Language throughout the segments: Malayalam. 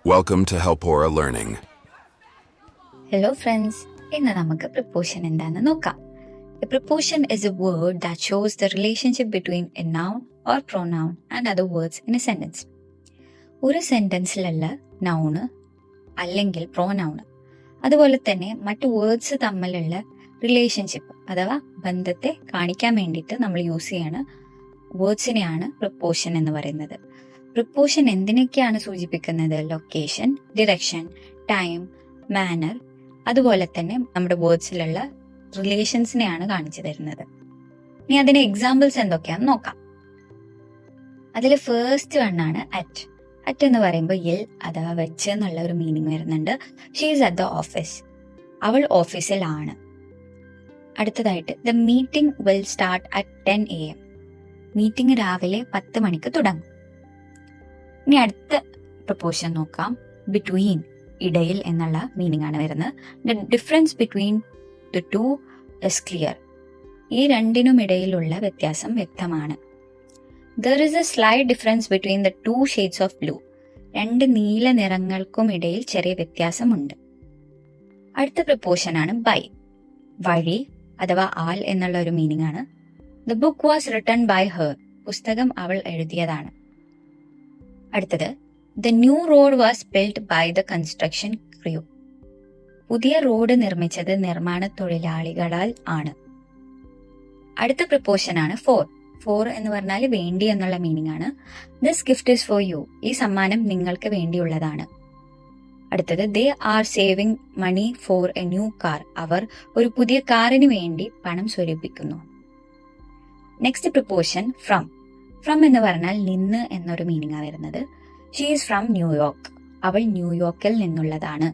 Welcome to Helpora Learning. Hello friends, ഇന്ന് നമുക്ക് preposition എന്താണെന്ന് നോക്കാം. A preposition is a word that shows the relationship between a noun or pronoun and other words in a sentence. ഒരു സെന്റൻസിലുള്ള നൗണ് അല്ലെങ്കിൽ പ്രോനൗണ് അതുപോലെ തന്നെ മറ്റു വേർഡ്സ് തമ്മിലുള്ള റിലേഷൻഷിപ്പ് അഥവാ ബന്ധത്തെ കാണിക്കാൻ വേണ്ടിയിട്ട് നമ്മൾ യൂസ് ചെയ്യണ വേർഡ്സിനെയാണ് പ്രിപ്പോഷൻ എന്ന് പറയുന്നത്. പ്രിപ്പോഷൻ എന്തിനൊക്കെയാണ് സൂചിപ്പിക്കുന്നത്? ലൊക്കേഷൻ, ഡിറക്ഷൻ, ടൈം, മാനർ, അതുപോലെ തന്നെ നമ്മുടെ വേർഡ്സിലുള്ള റിലേഷൻസിനെയാണ് കാണിച്ചു തരുന്നത്. ഇനി അതിന് എക്സാമ്പിൾസ് എന്തൊക്കെയാണെന്ന് നോക്കാം. അതിൽ ഫസ്റ്റ് വണ്ണാണ് അറ്റ്. അറ്റ് എന്ന് പറയുമ്പോൾ എൽ അഥവാ വെച്ച് എന്നുള്ള ഒരു മീനിങ് വരുന്നുണ്ട്. She is at the office, അവൾ ഓഫീസിലാണ്. അടുത്തതായിട്ട് the meeting will start at 10 AM. Meeting രാവിലെ 10 മണിക്ക് തുടങ്ങും. ഇനി അടുത്ത പ്രപ്പോഷൻ നോക്കാം. ബിറ്റ്വീൻ, ഇടയിൽ എന്നുള്ള മീനിങ് ആണ് വരുന്നത്. The difference between the two is clear. ഈ രണ്ടിനും ഇടയിലുള്ള വ്യത്യാസം വ്യക്തമാണ്. There is a slight difference between the two shades of blue. രണ്ട് നീല നിറങ്ങൾക്കും ഇടയിൽ ചെറിയ വ്യത്യാസമുണ്ട്. അടുത്ത പ്രപ്പോഷൻ ആണ് ബൈ. വഴി അഥവാ ആൽ എന്നുള്ള ഒരു മീനിങ് ആണ്. The book was written by her. പുസ്തകം അവൾ എഴുതിയതാണ്. അടുത്തത് the new road was build by the construction crew. പുതിയ റോഡ് നിർമ്മിച്ചത് നിർമ്മാണ തൊഴിലാളികളാൽ ആണ്. അടുത്ത പ്രപ്പോഷൻ ആണ് ഫോർ. ഫോർ എന്ന് പറഞ്ഞാൽ വേണ്ടി എന്നുള്ള മീനിങ് ആണ്. This gift is for you. ഈ സമ്മാനം നിങ്ങൾക്ക് വേണ്ടിയുള്ളതാണ്. അടുത്തത് they are saving money for a new car. അവർ ഒരു പുതിയ കാറിന് വേണ്ടി പണം സ്വരൂപിക്കുന്നു. Next preposition from. ഫ്രം എന്ന് പറഞ്ഞാൽ നിന്ന് എന്നൊരു മീനിങ് ആണ് വരുന്നത്. She is from New York. അവൾ ന്യൂയോർക്കിൽ നിന്നുള്ളതാണ്.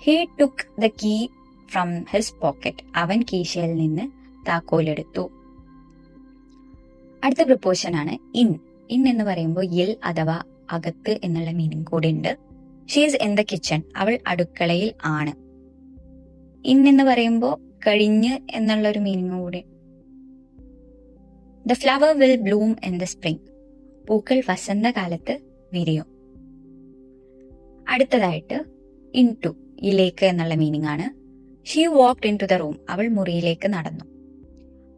He took the key from his pocket. അവൻ കീശയിൽ നിന്ന് താക്കോലെടുത്തു. അടുത്ത പ്രപ്പോഷൻ ആണ് ഇൻ. ഇൻ എന്ന് പറയുമ്പോൾ എൽ അഥവാ അകത്ത് എന്നുള്ള മീനിങ് കൂടി ഉണ്ട്. She is in the kitchen. അവൾ അടുക്കളയിൽ ആണ്. ഇൻ എന്ന് പറയുമ്പോൾ കഴിഞ്ഞ് എന്നുള്ള ഒരു മീനിങ് കൂടി. The flower will Bloom in the spring. പൂക്കൾ വസന്തകാലത്ത് വിരിയും. അടുത്തതായിട്ട് ഇൻ ടു, ഇലേക്ക് എന്നുള്ള മീനിങ് ആണ്. She walked into the room. അവൾ മുറിയിലേക്ക് നടന്നു.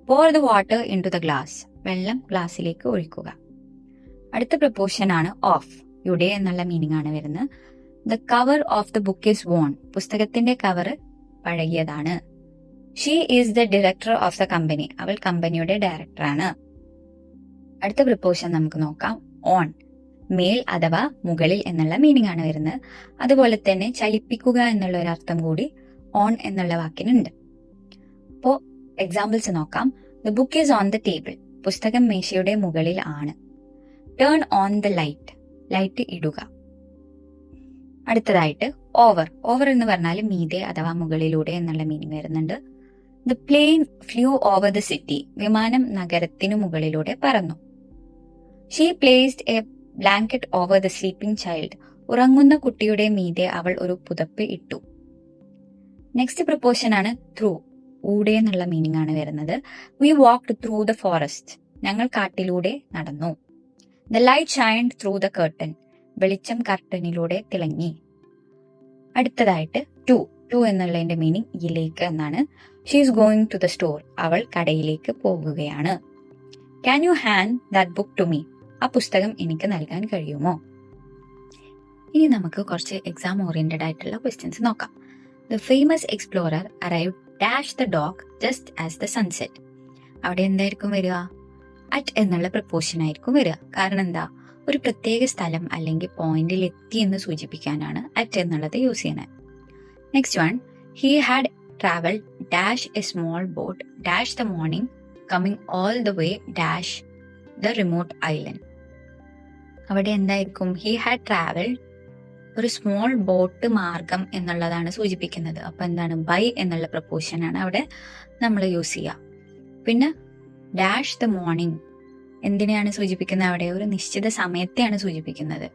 pour the water into the glass. വെള്ളം ഗ്ലാസ്സിലേക്ക് ഒഴിക്കുക. അടുത്ത പ്രപ്പോഷൻ ആണ് ഓഫ്. യുടെ എന്നുള്ള മീനിങ് ആണ് വരുന്നത്. The cover of the book is worn. പുസ്തകത്തിന്റെ കവർ പഴകിയതാണ്. She is the director of the company. അവൾ കമ്പനിയുടെ ഡയറക്ടറാണ്. അടുത്ത പ്രപ്പോഷൻ നമുക്ക് നോക്കാം. ഓൺ, മേൽ അഥവാ മുകളിൽ എന്നുള്ള മീനിങ് ആണ് വരുന്നത്. അതുപോലെ തന്നെ ചലിപ്പിക്കുക എന്നുള്ള ഒരു അർത്ഥം കൂടി ഓൺ എന്നുള്ള വാക്കിനുണ്ട്. അപ്പോ എക്സാമ്പിൾസ് നോക്കാം. The book is on the table. പുസ്തകം മേശയുടെ മുകളിൽ ആണ്. Turn on the light. Light ഇടുക. അടുത്തതായിട്ട് ഓവർ. ഓവർ എന്ന് പറഞ്ഞാൽ മീതെ അഥവാ മുകളിലൂടെ എന്നുള്ള മീനിങ് വരുന്നുണ്ട്. The plane flew over the city. വിമാനം നഗരത്തിനു മുകളിലൂടെ പറന്നു. She placed a blanket over the sleeping child. ഉറങ്ങുന്ന കുട്ടിയുടെ മീതെ അവൾ ഒരു പുതപ്പ് ഇട്ടു. നെക്സ്റ്റ് പ്രപ്പോഷൻ ആണ് ത്രൂ. ഊടെ എന്നുള്ള മീനിങ് ആണ് വരുന്നത്. We walked through the forest. ഞങ്ങൾ കാട്ടിലൂടെ നടന്നു. The light shined through the curtain. വെളിച്ചം കർട്ടനിലൂടെ തിളങ്ങി. അടുത്തതായിട്ട് ടു. ടു എന്നുള്ളതിന്റെ മീനിങ് ഇലേക്ക് എന്നാണ്. She is going to the store. അവൾ കടയിലേക്ക് പോകുകയാണ്. Can you hand that book to me. ആ പുസ്തകം എനിക്ക് നൽകാൻ കഴിയുമോ? ഇനി നമുക്ക് കുറച്ച് എക്സാം ഓറിയന്റഡ് ആയിട്ടുള്ള ക്വസ്റ്റ്യൻസ് നോക്കാം. The famous explorer arrived dash the dog just as the sunset. അവിടെ എന്തായിരിക്കും വരിക? അറ്റ് എന്നുള്ള പ്രപ്പോഷൻ ആയിരിക്കും വരിക. കാരണം എന്താ? ഒരു പ്രത്യേക സ്ഥലം അല്ലെങ്കിൽ പോയിന്റിൽ എത്തി എന്ന് സൂചിപ്പിക്കാനാണ് അറ്റ് എന്നുള്ളത് യൂസ് ചെയ്യുന്നത്. Next one, he had travel dash A small boat dash the morning coming all the way dash the remote island. അവിടെ എന്തായിരിക്കും? ഹി ഹാഡ് ട്രാവൽ ഒരു സ്മോൾ ബോട്ട് മാർഗം എന്നുള്ളതാണ് സൂചിപ്പിക്കുന്നത്. അപ്പൊ എന്താണ്? ബൈ എന്നുള്ള പ്രപ്പോഷൻ ആണ് അവിടെ നമ്മൾ യൂസ് ചെയ്യുക. പിന്നെ ഡാഷ് ദ മോർണിംഗ് എന്തിനെയാണ് സൂചിപ്പിക്കുന്നത്? അവിടെ ഒരു നിശ്ചിത സമയത്തെയാണ് സൂചിപ്പിക്കുന്നത്.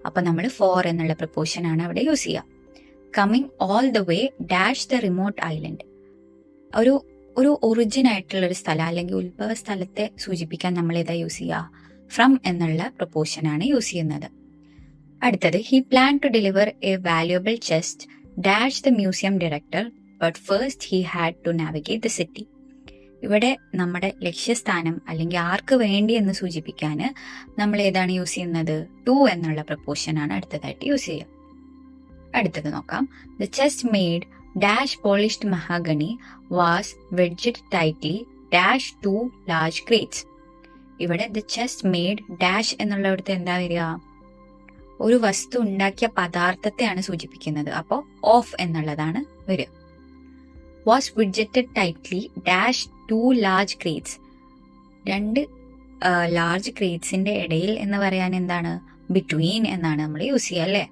അപ്പൊ നമ്മൾ ഫോർ എന്നുള്ള പ്രപ്പോഷൻ ആണ് അവിടെ യൂസ് ചെയ്യുക. Coming all the way dash the remote island. ഒരു ഒറിജിൻ ആയിട്ടുള്ള ഒരു സ്ഥലം അല്ലെങ്കിൽ ഉത്ഭവ സ്ഥലത്തെ സൂചിപ്പിക്കാൻ നമ്മൾ ഏതാ യൂസ് ചെയ്യുക? ഫ്രം എന്നുള്ള പ്രപ്പോഷൻ ആണ് യൂസ് ചെയ്യുന്നത്. അടുത്തത് he planned to deliver a valuable chest dash the museum director but first he had to navigate the city. ഇവിടെ നമ്മുടെ ലക്ഷ്യസ്ഥാനം അല്ലെങ്കിൽ ആർക്ക് വേണ്ടി എന്ന് സൂചിപ്പിക്കാൻ നമ്മൾ ഏതാണ് യൂസ് ചെയ്യുന്നത്? ടു എന്നുള്ള പ്രപ്പോഷൻ ആണ് അടുത്തതായിട്ട് യൂസ് ചെയ്യുക. അടുത്തത് നോക്കാം. The chest made dash polished mahogany was wedged tightly dash two large crates. ഇവിടെ the chest made dash എന്നുള്ളടത്ത് എന്താ വരിക? ഒരു വസ്തു ഉണ്ടാക്കിയ പദാർത്ഥത്തെയാണ് സൂചിപ്പിക്കുന്നത്. അപ്പോൾ ഓഫ് എന്നുള്ളതാണ് വരിക. Was wedged tightly dash two large crates. രണ്ട് ലാർജ് ക്രേറ്റ്സിന്റെ ഇടയിൽ എന്ന് പറയാൻ എന്താണ്? ബിറ്റ്വീൻ എന്നാണ് നമ്മൾ യൂസ് ചെയ്യുക അല്ലേ?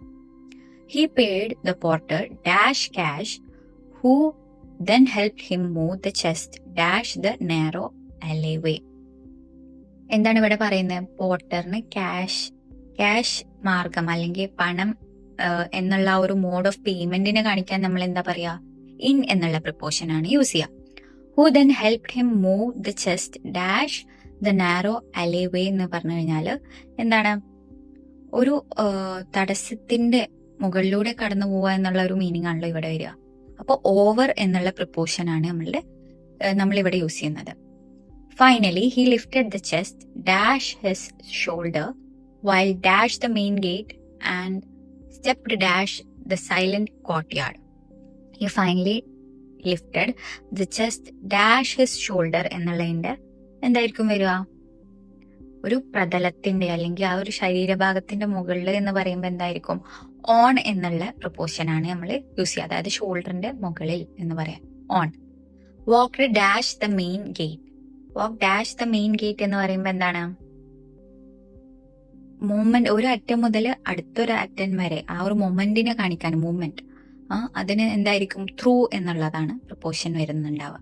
He paid the porter dash cash who then help him move the chest dash the narrow alleyway. എന്താണ് ഇവിടെ പറയുന്നത്? പോർട്ടറിന് ക്യാഷ് മാർഗം അല്ലെങ്കിൽ പണം എന്നുള്ള ഒരു മോഡ് ഓഫ് പേയ്മെന്റിനെ കാണിക്കാൻ നമ്മൾ എന്താ പറയാ? ഇൻ എന്നുള്ള പ്രപ്പോഷൻ ആണ് യൂസ് ചെയ്യുക. Who then help him move the chest dash the narrow alleyway എന്ന് പറഞ്ഞു കഴിഞ്ഞാൽ എന്താണ്? ഒരു തടസ്സത്തിന്റെ മുകളിലൂടെ കടന്നു പോവുക എന്നുള്ള ഒരു മീനിങ് ആണല്ലോ ഇവിടെ വരിക. അപ്പോൾ ഓവർ എന്നുള്ള പ്രപ്പോഷൻ ആണ് നമ്മളിവിടെ യൂസ് ചെയ്യുന്നത്. Finally he lifted the chest dash his shoulder while dash the main gate and stepped dash the silent courtyard. He finally lifted the chest dash his shoulder എന്നുള്ളതിന്റെ എന്തായിരിക്കും വരിക? ഒരു പ്രതലത്തിന്റെ അല്ലെങ്കിൽ ആ ഒരു ശരീരഭാഗത്തിന്റെ മുകളിൽ എന്ന് പറയുമ്പോൾ എന്തായിരിക്കും? ഓൺ എന്നുള്ള പ്രപ്പോഷൻ ആണ് നമ്മൾ യൂസ് ചെയ്യുക. അതായത് ഷോൾഡറിന്റെ മുകളിൽ എന്ന് പറയാം on. Walk dash the main gate. Walk dash the main gate എന്ന് പറയുമ്പോൾ എന്താണ്? മൂവ്മെന്റ്, ഒരു അറ്റം മുതൽ അടുത്തൊരു അറ്റം വരെ ആ ഒരു മൊമെന്റിനെ കാണിക്കാൻ മൂവ്മെന്റ് അതിന് എന്തായിരിക്കും? ത്രൂ എന്നുള്ളതാണ് പ്രപ്പോഷൻ വരുന്നുണ്ടാവുക.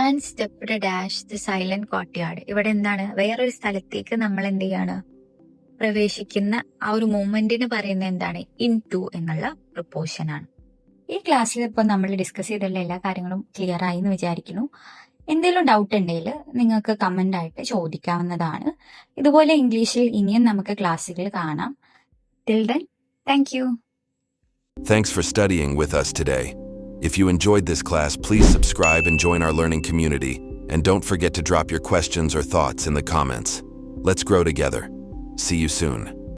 And stepped dash the silent courtyard. ഇവിടെ എന്താണ്? വേറൊരു സ്ഥലത്തേക്ക് നമ്മൾ എന്ത് ചെയ്യാണ്? പ്രവേശിക്കുന്ന ആ ഒരു മൂവ്മെന്റിന് പറയുന്ന എന്താണ്? ഇൻ ടു എന്നുള്ള പ്രപ്പോഷൻ ആണ്. ഈ ക്ലാസ്സിൽ ഇപ്പോൾ നമ്മൾ ഡിസ്കസ് ചെയ്തുള്ള എല്ലാ കാര്യങ്ങളും ക്ലിയർ ആയി എന്ന് വിചാരിക്കുന്നു. എന്തെങ്കിലും ഡൗട്ട് ഉണ്ടെങ്കിൽ നിങ്ങൾക്ക് കമൻ്റ് ആയിട്ട് ചോദിക്കാവുന്നതാണ്. ഇതുപോലെ ഇംഗ്ലീഷിൽ ഇനിയും നമുക്ക് ക്ലാസ്സുകൾ കാണാം. Till then, thank you. Thanks for studying with us today. If you enjoyed this class, please subscribe and join our learning community. And don't forget to drop your questions or thoughts in the comments. Let's grow together. See you soon.